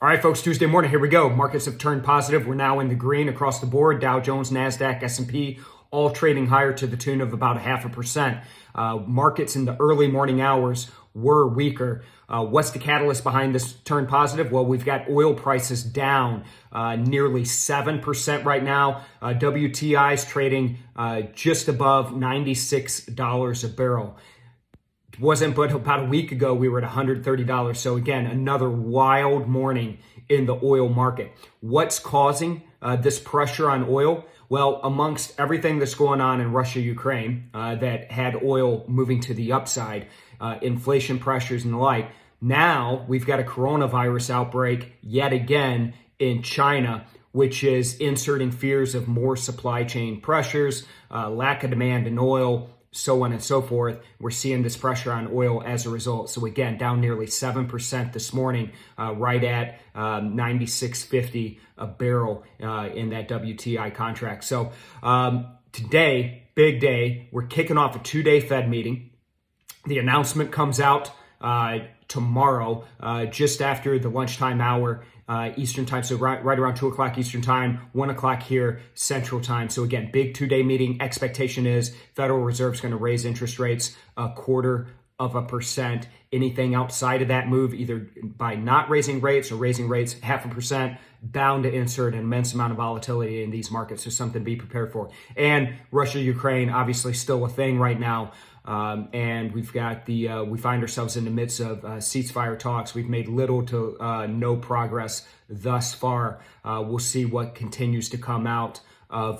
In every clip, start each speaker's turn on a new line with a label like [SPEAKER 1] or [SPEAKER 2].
[SPEAKER 1] All right, folks, Tuesday morning, here we go. Markets have turned positive. We're now in the green across the board. Dow Jones, NASDAQ, S&P, all trading higher to the tune of about 0.5%. Markets in the early morning hours were weaker. What's the catalyst behind this turn positive? Well, we've got oil prices down nearly 7% right now. WTI is trading just above $96 a barrel. It wasn't but about a week ago we were at $130. So again, another wild morning in the oil market. What's causing this pressure on oil? Well, amongst everything that's going on in Russia, Ukraine, that had oil moving to the upside, inflation pressures and the like, now we've got a coronavirus outbreak yet again in China, which is inserting fears of more supply chain pressures, lack of demand in oil, so on and so forth. We're seeing this pressure on oil as a result. So again, down nearly 7% this morning, right at 96.50 a barrel in that WTI contract. So today, big day, we're kicking off a 2-day Fed meeting. The announcement comes out tomorrow, just after the lunchtime hour Eastern time. So right around 2 o'clock Eastern time, 1 o'clock here Central time. So again, big 2-day meeting. Expectation is Federal Reserve's going to raise interest rates 0.25%. Anything outside of that move, either by not raising rates or raising rates 0.5%, bound to insert an immense amount of volatility in these markets. So something to be prepared for. And Russia, Ukraine, obviously still a thing right now. And we've got we find ourselves in the midst of ceasefire talks. We've made little to no progress thus far. We'll see what continues to come out of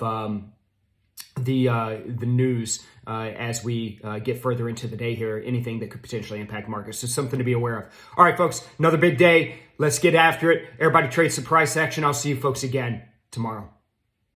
[SPEAKER 1] the news as we get further into the day here. Anything that could potentially impact markets. So something to be aware of. All right, folks, another big day. Let's get after it. Everybody trade some price action. I'll see you folks again tomorrow.